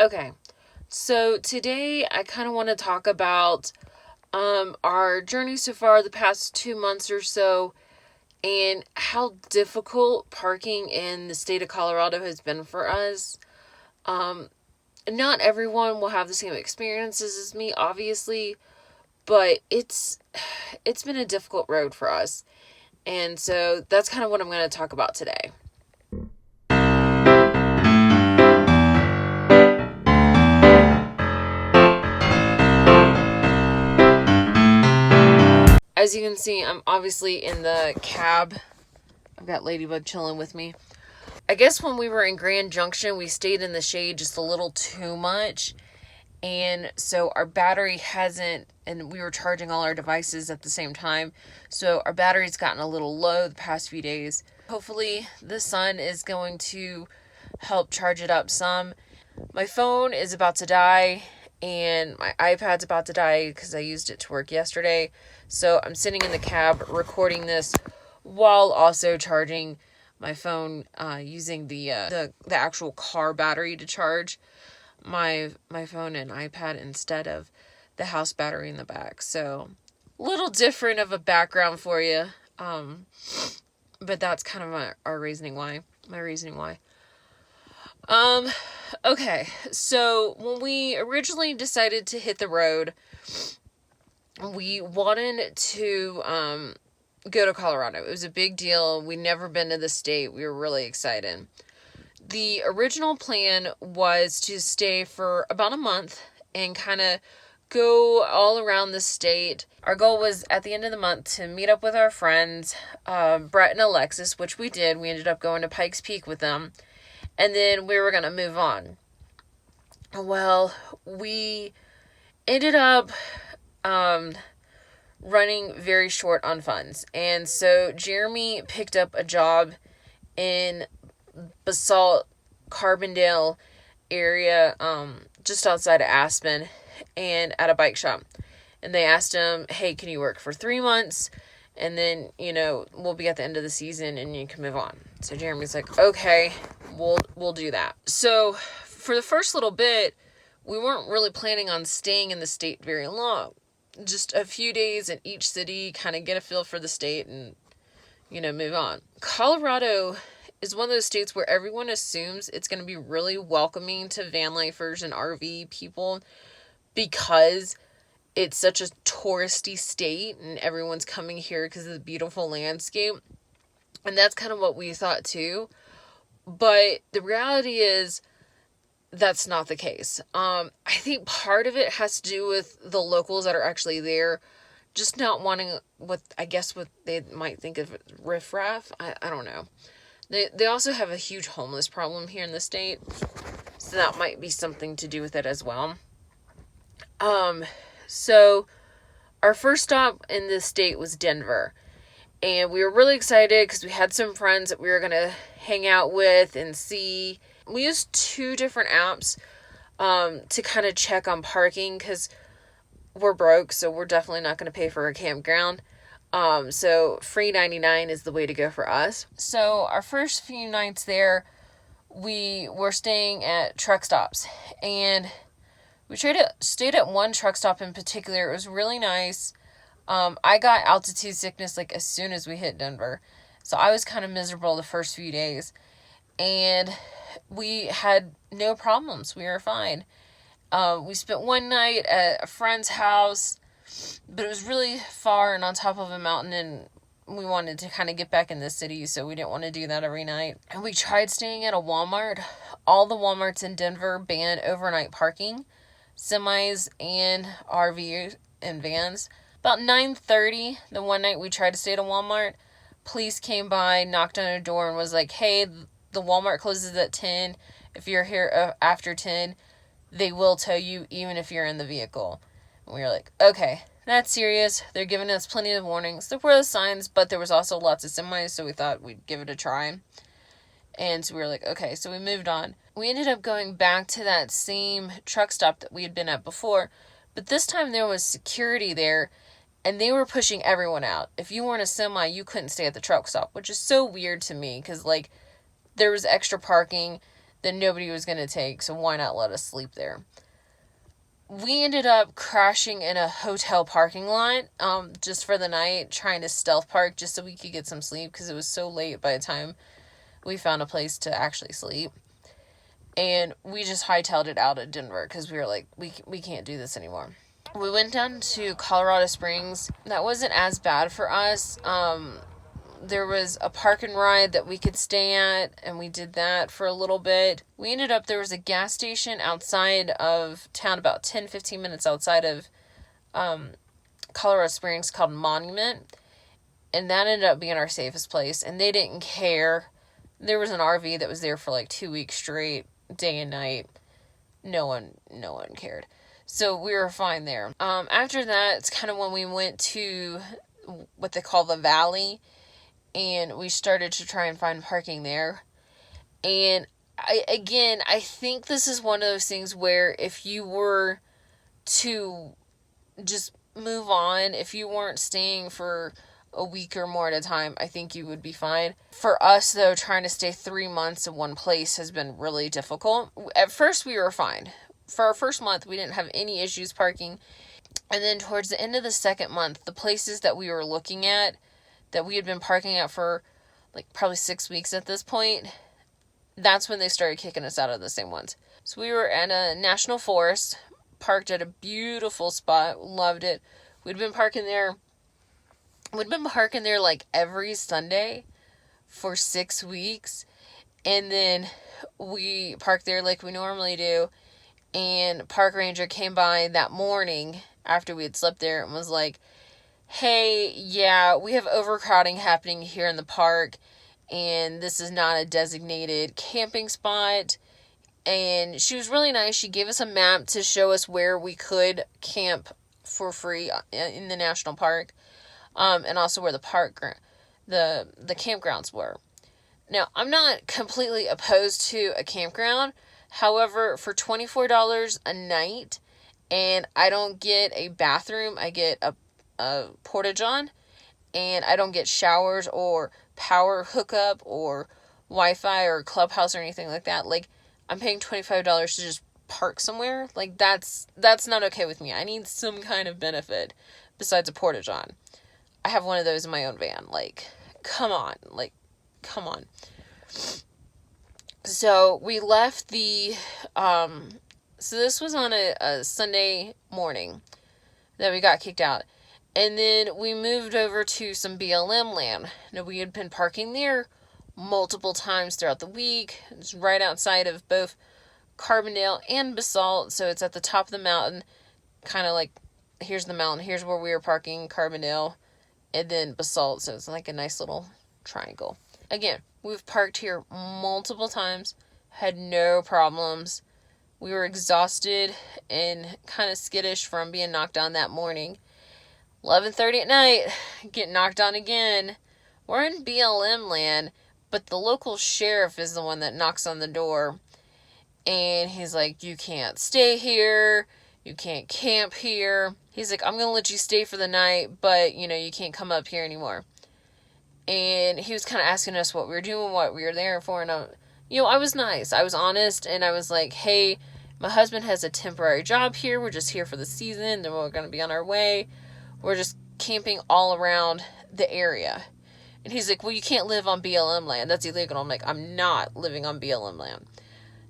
Okay, so today I kind of want to talk about our journey so far the past 2 months or so and how difficult parking in the state of Colorado has been for us. Um, Not everyone will have the same experiences as me, obviously, but it's been a difficult road for us. And so that's kind of what I'm going to talk about today. As you can see, I'm obviously in the cab. I've got Ladybug chilling with me. I guess when we were in Grand Junction, we stayed in the shade just a little too much. And so our battery hasn't, and we were charging all our devices at the same time. So our battery's gotten a little low the past few days. Hopefully the sun is going to help charge it up some. My phone is about to die and my iPad's about to die because I used it to work yesterday. So I'm sitting in the cab recording this while also charging my phone using the actual car battery to charge my phone and iPad instead of the house battery in the back. So a little different of a background for you. But that's kind of my reasoning why. Okay, so when we originally decided to hit the road, we wanted to go to Colorado. It was a big deal. We'd never been to the state. We were really excited. The original plan was to stay for about a month and kind of go all around the state. Our goal was at the end of the month to meet up with our friends, Brett and Alexis, which we did. We ended up going to Pikes Peak with them. And then we were going to move on. Well, we ended up running very short on funds. And so Jeremy picked up a job in Basalt, Carbondale area, just outside of Aspen, and at a bike shop. And they asked him, hey, can you work for 3 months? And then, we'll be at the end of the season and you can move on. So Jeremy's like, okay, we'll do that. So for the first little bit, we weren't really planning on staying in the state very long. Just a few days in each city, kind of get a feel for the state and, move on. Colorado is one of those states where everyone assumes it's going to be really welcoming to Vanlifers and RV people because it's such a touristy state and everyone's coming here because of the beautiful landscape. And that's kind of what we thought too. But the reality is that's not the case. I think part of it has to do with the locals that are actually there just not wanting what they might think of riffraff. I don't know. They also have a huge homeless problem here in the state. So that might be something to do with it as well. So our first stop in this state was Denver. And we were really excited because we had some friends that we were going to hang out with and see. We used 2 different apps to kind of check on parking because we're broke, so we're definitely not going to pay for a campground. So free 99 is the way to go for us. So our first few nights there, we were staying at truck stops. And we stayed at one truck stop in particular. It was really nice. I got altitude sickness as soon as we hit Denver. So I was kind of miserable the first few days. And we had no problems. We were fine. We spent one night at a friend's house, but it was really far and on top of a mountain, and we wanted to kind of get back in the city, so we didn't want to do that every night. And we tried staying at a Walmart. All the Walmarts in Denver ban overnight parking, semis and RVs and vans. About 9:30, the one night we tried to stay at a Walmart, police came by, knocked on our door, and was like, hey, the Walmart closes at 10. If you're here after 10, they will tow you even if you're in the vehicle. And we were like, okay, that's serious. They're giving us plenty of warnings. There were the signs, but there was also lots of semis, so we thought we'd give it a try. And so we were like, okay, so we moved on. We ended up going back to that same truck stop that we had been at before, but this time there was security there, and they were pushing everyone out. If you weren't a semi, you couldn't stay at the truck stop, which is so weird to me, because, there was extra parking. that nobody was going to take, so why not let us sleep there? We ended up crashing in a hotel parking lot just for the night, trying to stealth park just so we could get some sleep because it was so late by the time we found a place to actually sleep. And we just hightailed it out of Denver because we were like, we can't do this anymore. We went down to Colorado Springs. That wasn't as bad for us. There was a park and ride that we could stay at, and we did that for a little bit. There was a gas station outside of town, about 10-15 minutes outside of Colorado Springs, called Monument, and that ended up being our safest place, and they didn't care. There was an RV that was there for like 2 weeks straight, day and night. No one cared. So we were fine there. After that, it's kind of when we went to what they call the Valley, and we started to try and find parking there. And I think this is one of those things where if you were to just move on, if you weren't staying for a week or more at a time, I think you would be fine. For us, though, trying to stay 3 months in one place has been really difficult. At first, we were fine. For our first month, we didn't have any issues parking. And then towards the end of the second month, the places that we were looking at, that we had been parking at for like probably 6 weeks at this point, that's when they started kicking us out of the same ones. So we were at a national forest, parked at a beautiful spot, loved it. We'd been parking there like every Sunday for 6 weeks. And then we parked there like we normally do. And park ranger came by that morning after we had slept there and was like, hey, yeah, we have overcrowding happening here in the park, and this is not a designated camping spot. And she was really nice. She gave us a map to show us where we could camp for free in the national park, and also where the campgrounds were. Now, I'm not completely opposed to a campground. However, for $24 a night, and I don't get a bathroom, I get a porta-john, and I don't get showers or power hookup or Wi-Fi or Clubhouse or anything like that. Like, I'm paying $25 to just park somewhere. Like, that's not okay with me. I need some kind of benefit besides a porta-john. I have one of those in my own van. Like, come on. So we left so this was on a Sunday morning that we got kicked out. And then we moved over to some BLM land. Now, we had been parking there multiple times throughout the week. It's right outside of both Carbondale and Basalt. So it's at the top of the mountain. Kind of like, here's the mountain. Here's where we were parking, Carbondale. And then Basalt. So it's like a nice little triangle. Again, we've parked here multiple times. Had no problems. We were exhausted and kind of skittish from being knocked down that morning. 11:30 at night, get knocked on again. We're in BLM land, but the local sheriff is the one that knocks on the door. And he's like, you can't stay here. You can't camp here. He's like, I'm going to let you stay for the night, but, you can't come up here anymore. And he was kind of asking us what we were doing, what we were there for. And, I was nice. I was honest. And I was like, hey, my husband has a temporary job here. We're just here for the season. Then we're going to be on our way. We're just camping all around the area. And he's like, well, you can't live on BLM land. That's illegal. I'm like, I'm not living on BLM land.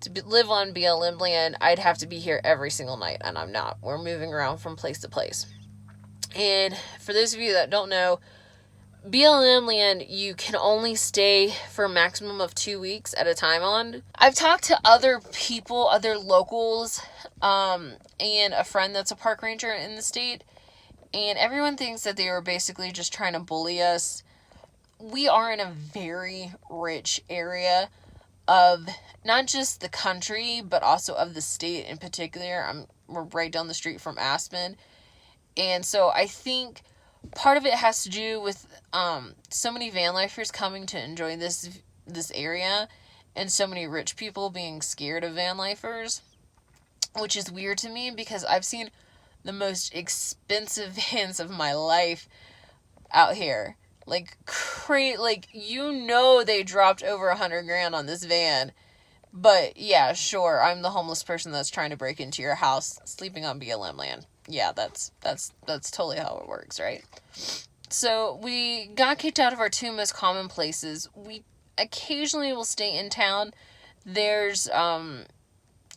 To live on BLM land, I'd have to be here every single night. And I'm not. We're moving around from place to place. And for those of you that don't know, BLM land, you can only stay for a maximum of 2 weeks at a time on. I've talked to other people, other locals, and a friend that's a park ranger in the state, and everyone thinks that they were basically just trying to bully us. We are in a very rich area of not just the country, but also of the state in particular. We're right down the street from Aspen. And so I think part of it has to do with so many Vanlifers coming to enjoy this area, and so many rich people being scared of Vanlifers, which is weird to me because I've seen the most expensive vans of my life out here. Like, they dropped over $100,000 on this van But yeah, sure, I'm the homeless person that's trying to break into your house, sleeping on BLM land. Yeah, that's totally how it works, right? So we got kicked out of our two most common places. We occasionally will stay in town. There's some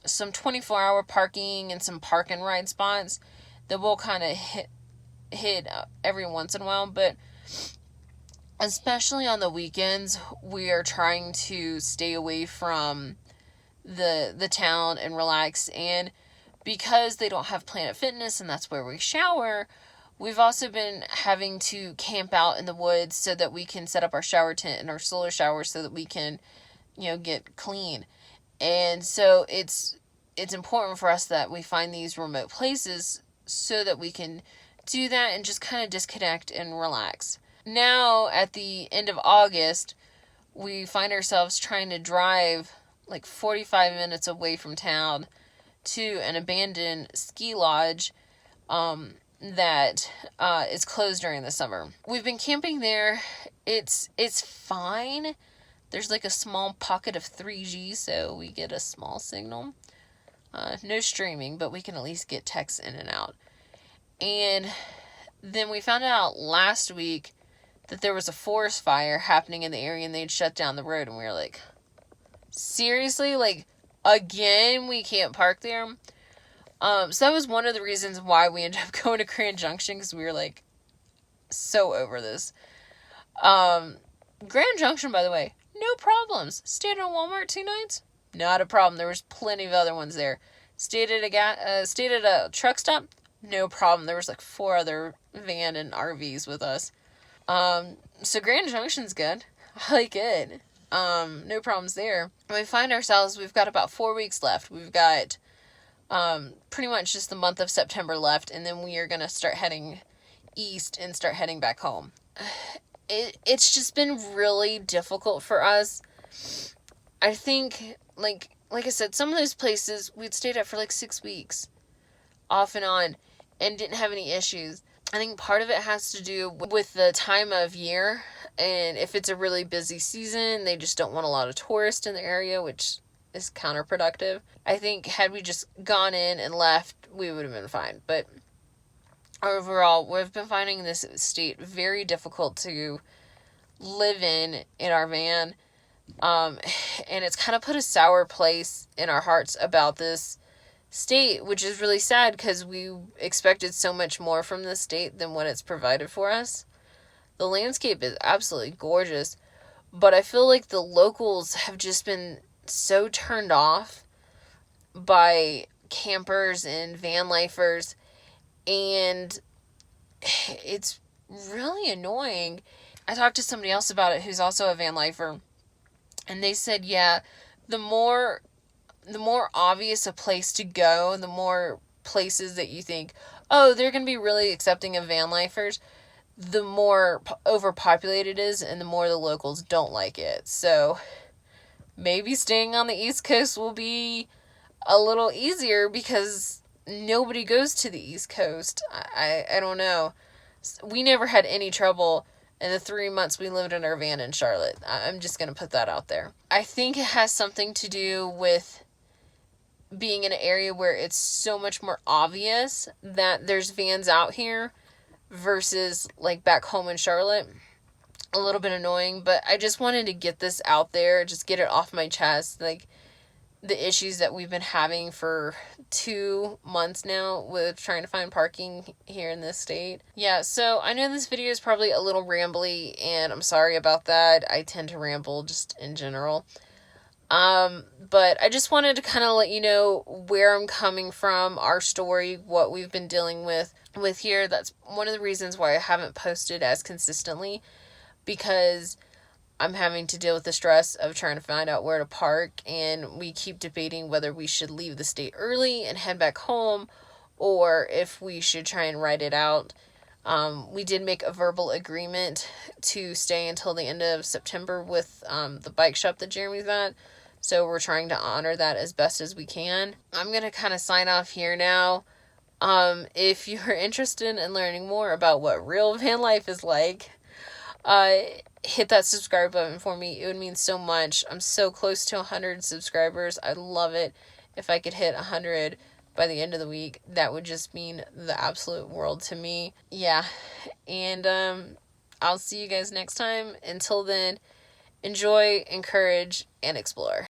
24-hour parking and some park and ride spots that we'll kind of hit every once in a while, but especially on the weekends, we are trying to stay away from the town and relax. And because they don't have Planet Fitness and that's where we shower, we've also been having to camp out in the woods so that we can set up our shower tent and our solar shower so that we can, get clean. And so it's important for us that we find these remote places so that we can do that and just kind of disconnect and relax. Now, at the end of August, we find ourselves trying to drive like 45 minutes away from town to an abandoned ski lodge that is closed during the summer. We've been camping there. It's fine. There's like a small pocket of 3G, so we get a small signal. No streaming, but we can at least get texts in and out. And then we found out last week that there was a forest fire happening in the area and they'd shut down the road, and we were like, seriously? Like, again, we can't park there? So that was one of the reasons why we ended up going to Grand Junction, because we were like, so over this. Grand Junction, by the way, no problems. Stayed at a Walmart 2 nights? Not a problem. There was plenty of other ones there. Stayed at a truck stop? No problem. There was like 4 other van and RVs with us. So Grand Junction's good. I like it. No problems there. We find ourselves, we've got about 4 weeks left. We've got pretty much just the month of September left, and then we are going to start heading east and start heading back home. It's just been really difficult for us. I think, like I said, some of those places we'd stayed at for like 6 weeks, off and on, and didn't have any issues. I think part of it has to do with the time of year, and if it's a really busy season, they just don't want a lot of tourists in the area, which is counterproductive. I think had we just gone in and left, we would have been fine. But overall, we've been finding this state very difficult to live in our van. And it's kind of put a sour place in our hearts about this state, which is really sad because we expected so much more from this state than what it's provided for us. The landscape is absolutely gorgeous, but I feel like the locals have just been so turned off by campers and Vanlifers, and it's really annoying. I talked to somebody else about it who's also a Vanlifer, and they said, yeah, the more obvious a place to go, the more places that you think, oh, they're going to be really accepting of Vanlifers, the more overpopulated it is and the more the locals don't like it. So maybe staying on the East Coast will be a little easier because nobody goes to the East Coast. I don't know. We never had any trouble in the 3 months we lived in our van in Charlotte. I'm just going to put that out there. I think it has something to do with being in an area where it's so much more obvious that there's vans out here versus like back home in Charlotte. A little bit annoying, but I just wanted to get this out there, just get it off my chest, like the issues that we've been having for 2 months now with trying to find parking here in this state. Yeah, so I know this video is probably a little rambly, and I'm sorry about that. I tend to ramble just in general. But I just wanted to kind of let you know where I'm coming from, our story, what we've been dealing with here. That's one of the reasons why I haven't posted as consistently, because I'm having to deal with the stress of trying to find out where to park, and we keep debating whether we should leave the state early and head back home, or if we should try and ride it out. We did make a verbal agreement to stay until the end of September with the bike shop that Jeremy's at, so we're trying to honor that as best as we can. I'm going to kind of sign off here now. If you're interested in learning more about what real van life is like, hit that subscribe button for me. It would mean so much. I'm so close to 100 subscribers. I'd love it if I could hit 100 by the end of the week. That would just mean the absolute world to me. Yeah. And I'll see you guys next time. Until then, enjoy, encourage, and explore.